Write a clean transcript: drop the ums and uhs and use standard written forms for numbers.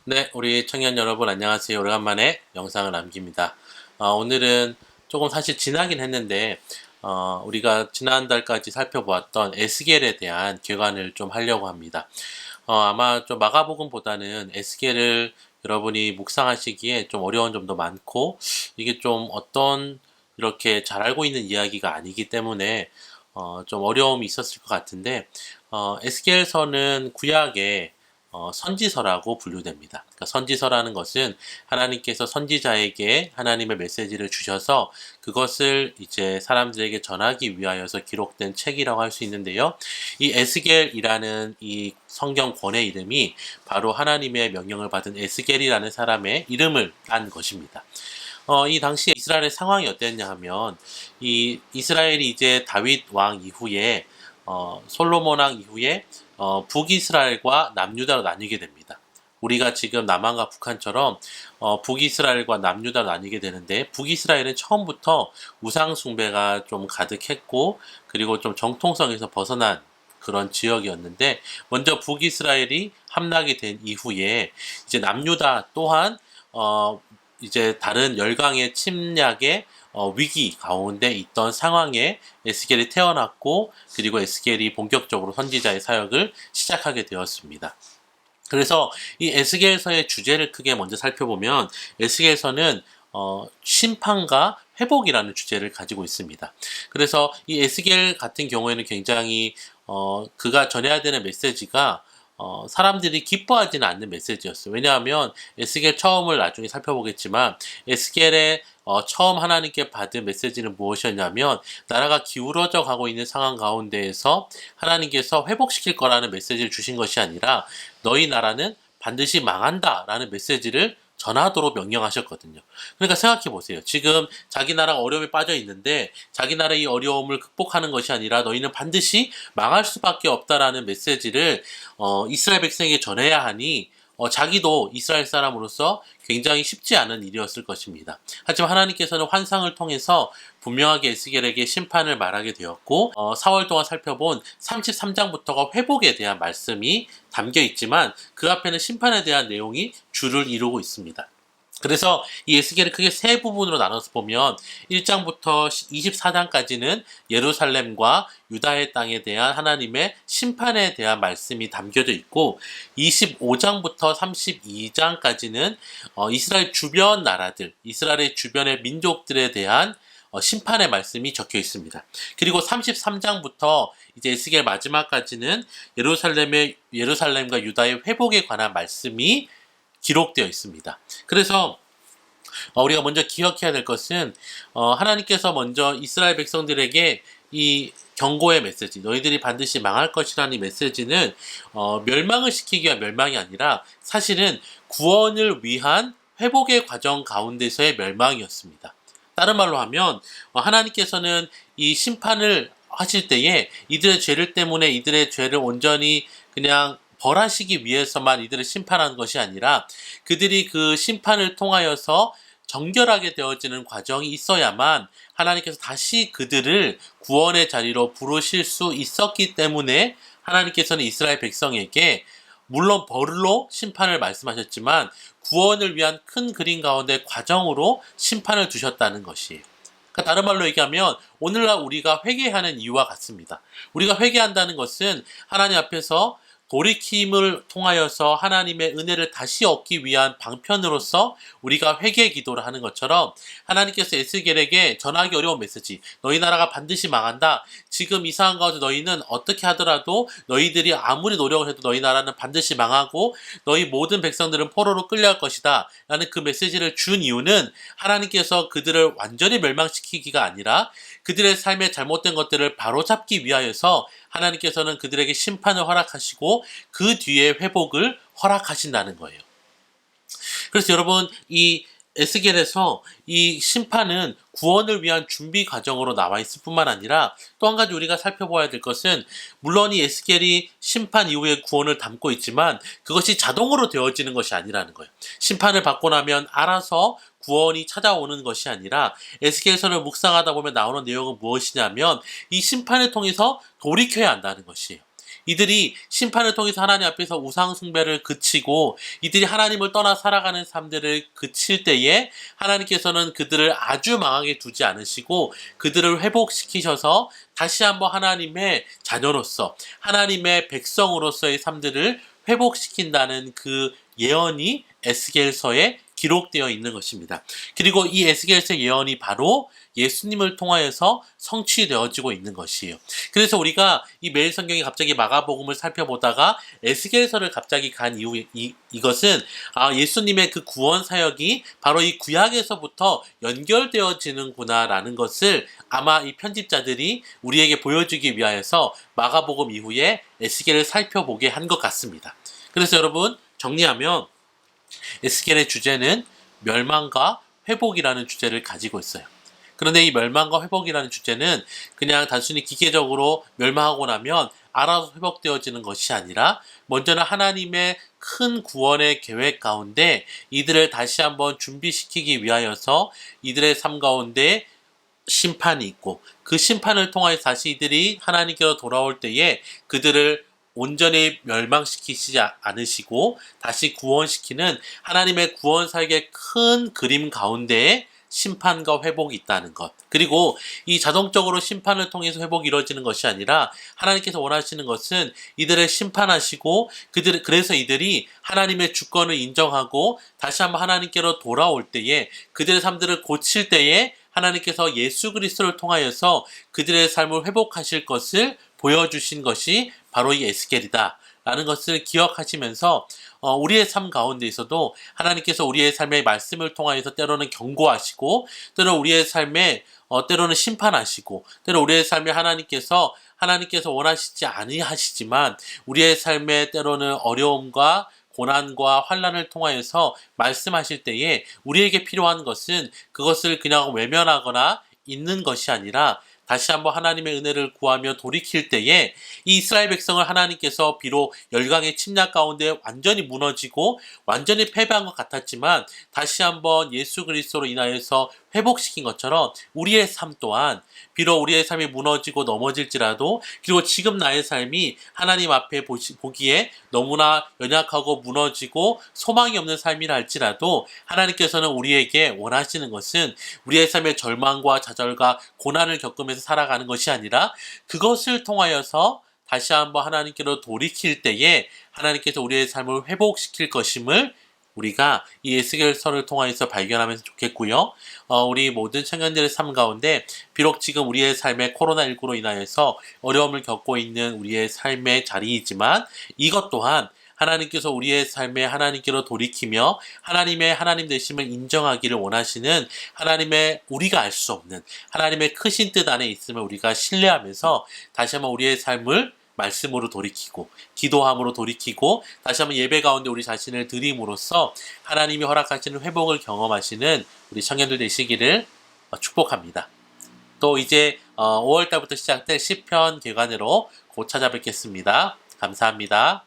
네, 우리 청년 여러분 안녕하세요. 오래간만에 영상을 남깁니다. 오늘은 조금 사실 지나긴 했는데 우리가 지난달까지 살펴보았던 에스겔에 대한 개관을 좀 하려고 합니다. 아마 좀 마가복음보다는 에스겔을 여러분이 묵상하시기에 좀 어려운 점도 많고 이게 좀 어떤 이렇게 잘 알고 있는 이야기가 아니기 때문에 좀 어려움이 있었을 것 같은데 에스겔서는 구약의 선지서라고 분류됩니다. 그러니까 선지서라는 것은 하나님께서 선지자에게 하나님의 메시지를 주셔서 그것을 이제 사람들에게 전하기 위하여서 기록된 책이라고 할 수 있는데요. 이 에스겔이라는 이 성경 권의 이름이 바로 하나님의 명령을 받은 에스겔이라는 사람의 이름을 딴 것입니다. 이 당시 이스라엘의 상황이 어땠냐 하면 이 이스라엘이 이제 다윗 왕 이후에 솔로몬 왕 이후에 북이스라엘과 남유다로 나뉘게 됩니다. 우리가 지금 남한과 북한처럼 북이스라엘과 남유다로 나뉘게 되는데 북이스라엘은 처음부터 우상 숭배가 좀 가득했고 그리고 좀 정통성에서 벗어난 그런 지역이었는데 먼저 북이스라엘이 함락이 된 이후에 이제 남유다 또한 이제 다른 열강의 침략에 위기 가운데 있던 상황에 에스겔이 태어났고 그리고 에스겔이 본격적으로 선지자의 사역을 시작하게 되었습니다. 그래서 이 에스겔서의 주제를 크게 먼저 살펴보면 에스겔서는 심판과 회복이라는 주제를 가지고 있습니다. 그래서 이 에스겔 같은 경우에는 굉장히 그가 전해야 되는 메시지가 사람들이 기뻐하지는 않는 메시지였어요. 왜냐하면 에스겔 처음을 나중에 살펴보겠지만 에스겔의 처음 하나님께 받은 메시지는 무엇이었냐면 나라가 기울어져 가고 있는 상황 가운데에서 하나님께서 회복시킬 거라는 메시지를 주신 것이 아니라 너희 나라는 반드시 망한다라는 메시지를 전하도록 명령하셨거든요. 그러니까 생각해 보세요. 지금 자기 나라가 어려움에 빠져 있는데 자기 나라의 어려움을 극복하는 것이 아니라 너희는 반드시 망할 수밖에 없다라는 메시지를 이스라엘 백성에게 전해야 하니 자기도 이스라엘 사람으로서 굉장히 쉽지 않은 일이었을 것입니다. 하지만 하나님께서는 환상을 통해서 분명하게 에스겔에게 심판을 말하게 되었고 4월 동안 살펴본 33장부터가 회복에 대한 말씀이 담겨 있지만 그 앞에는 심판에 대한 내용이 줄을 이루고 있습니다. 그래서 이 에스겔을 크게 세 부분으로 나눠서 보면 1장부터 24장까지는 예루살렘과 유다의 땅에 대한 하나님의 심판에 대한 말씀이 담겨져 있고 25장부터 32장까지는 이스라엘 주변 나라들, 이스라엘의 주변의 민족들에 대한 심판의 말씀이 적혀 있습니다. 그리고 33장부터 이제 에스겔 마지막까지는 예루살렘과 유다의 회복에 관한 말씀이 기록되어 있습니다. 그래서 우리가 먼저 기억해야 될 것은 하나님께서 먼저 이스라엘 백성들에게 이 경고의 메시지, 너희들이 반드시 망할 것이라는 이 메시지는 멸망을 시키기 위한 멸망이 아니라 사실은 구원을 위한 회복의 과정 가운데서의 멸망이었습니다. 다른 말로 하면 하나님께서는 이 심판을 하실 때에 이들의 죄를 때문에 이들의 죄를 온전히 그냥 벌하시기 위해서만 이들을 심판하는 것이 아니라 그들이 그 심판을 통하여서 정결하게 되어지는 과정이 있어야만 하나님께서 다시 그들을 구원의 자리로 부르실 수 있었기 때문에 하나님께서는 이스라엘 백성에게 물론 벌로 심판을 말씀하셨지만 구원을 위한 큰 그림 가운데 과정으로 심판을 두셨다는 것이에요. 그러니까 다른 말로 얘기하면 오늘날 우리가 회개하는 이유와 같습니다. 우리가 회개한다는 것은 하나님 앞에서 돌이킴을 통하여서 하나님의 은혜를 다시 얻기 위한 방편으로서 우리가 회개 기도를 하는 것처럼 하나님께서 에스겔에게 전하기 어려운 메시지, 너희 나라가 반드시 망한다. 지금 이 상황 가운데 너희는 어떻게 하더라도 너희들이 아무리 노력을 해도 너희 나라는 반드시 망하고 너희 모든 백성들은 포로로 끌려갈 것이다 라는 그 메시지를 준 이유는 하나님께서 그들을 완전히 멸망시키기가 아니라 그들의 삶의 잘못된 것들을 바로잡기 위하여서 하나님께서는 그들에게 심판을 허락하시고 그 뒤에 회복을 허락하신다는 거예요. 그래서 여러분 이 에스겔에서 이 심판은 구원을 위한 준비 과정으로 나와 있을 뿐만 아니라 또 한 가지 우리가 살펴봐야 될 것은 물론 이 에스겔이 심판 이후에 구원을 담고 있지만 그것이 자동으로 되어지는 것이 아니라는 거예요. 심판을 받고 나면 알아서 구원이 찾아오는 것이 아니라 에스겔서를 묵상하다 보면 나오는 내용은 무엇이냐면 이 심판을 통해서 돌이켜야 한다는 것이에요. 이들이 심판을 통해서 하나님 앞에서 우상 숭배를 그치고 이들이 하나님을 떠나 살아가는 삶들을 그칠 때에 하나님께서는 그들을 아주 망하게 두지 않으시고 그들을 회복시키셔서 다시 한번 하나님의 자녀로서 하나님의 백성으로서의 삶들을 회복시킨다는 그 예언이 에스겔서에 기록되어 있는 것입니다. 그리고 이 에스겔서 예언이 바로 예수님을 통하여서 성취되어지고 있는 것이에요. 그래서 우리가 이 매일 성경에 갑자기 마가복음을 살펴보다가 에스겔서를 갑자기 간 이후 이것은 예수님의 그 구원 사역이 바로 이 구약에서부터 연결되어지는구나라는 것을 아마 이 편집자들이 우리에게 보여주기 위하여서 마가복음 이후에 에스겔을 살펴보게 한 것 같습니다. 그래서 여러분 정리하면 에스겔의 주제는 멸망과 회복이라는 주제를 가지고 있어요. 그런데 이 멸망과 회복이라는 주제는 그냥 단순히 기계적으로 멸망하고 나면 알아서 회복되어지는 것이 아니라 먼저는 하나님의 큰 구원의 계획 가운데 이들을 다시 한번 준비시키기 위하여서 이들의 삶 가운데 심판이 있고 그 심판을 통하여 다시 이들이 하나님께로 돌아올 때에 그들을 온전히 멸망시키시지 않으시고 다시 구원시키는 하나님의 구원 사역의 큰 그림 가운데에 심판과 회복이 있다는 것. 그리고 이 자동적으로 심판을 통해서 회복이 이루어지는 것이 아니라 하나님께서 원하시는 것은 이들을 심판하시고 그래서 이들이 하나님의 주권을 인정하고 다시 한번 하나님께로 돌아올 때에 그들의 삶들을 고칠 때에 하나님께서 예수 그리스도를 통하여서 그들의 삶을 회복하실 것을 보여주신 것이 바로 이 에스겔이다 라는 것을 기억하시면서 우리의 삶 가운데 있어도 하나님께서 우리의 삶의 말씀을 통하여서 때로는 경고하시고 때로는 우리의 삶에 때로는 심판하시고 때로는 우리의 삶에 하나님께서 원하시지 아니하시지만 우리의 삶에 때로는 어려움과 고난과 환난을 통하여서 말씀하실 때에 우리에게 필요한 것은 그것을 그냥 외면하거나 잊는 것이 아니라 다시 한번 하나님의 은혜를 구하며 돌이킬 때에 이 이스라엘 백성을 하나님께서 비록 열강의 침략 가운데 완전히 무너지고 완전히 패배한 것 같았지만 다시 한번 예수 그리스도로 인하여서 회복시킨 것처럼 우리의 삶 또한 비록 우리의 삶이 무너지고 넘어질지라도 그리고 지금 나의 삶이 하나님 앞에 보기에 너무나 연약하고 무너지고 소망이 없는 삶이라 할지라도 하나님께서는 우리에게 원하시는 것은 우리의 삶의 절망과 좌절과 고난을 겪으면서 살아가는 것이 아니라 그것을 통하여서 다시 한번 하나님께로 돌이킬 때에 하나님께서 우리의 삶을 회복시킬 것임을 우리가 이 에스겔서를 통해서 발견하면서 좋겠고요. 우리 모든 청년들의 삶 가운데 비록 지금 우리의 삶에 코로나19로 인하여서 어려움을 겪고 있는 우리의 삶의 자리이지만 이것 또한 하나님께서 우리의 삶에 하나님께로 돌이키며 하나님의 하나님 되심을 인정하기를 원하시는 하나님의 우리가 알 수 없는 하나님의 크신 뜻 안에 있음을 우리가 신뢰하면서 다시 한번 우리의 삶을 말씀으로 돌이키고 기도함으로 돌이키고 다시 한번 예배 가운데 우리 자신을 드림으로써 하나님이 허락하시는 회복을 경험하시는 우리 청년들 되시기를 축복합니다. 또 이제 5월달부터 시작될 시편 개관으로 곧 찾아뵙겠습니다. 감사합니다.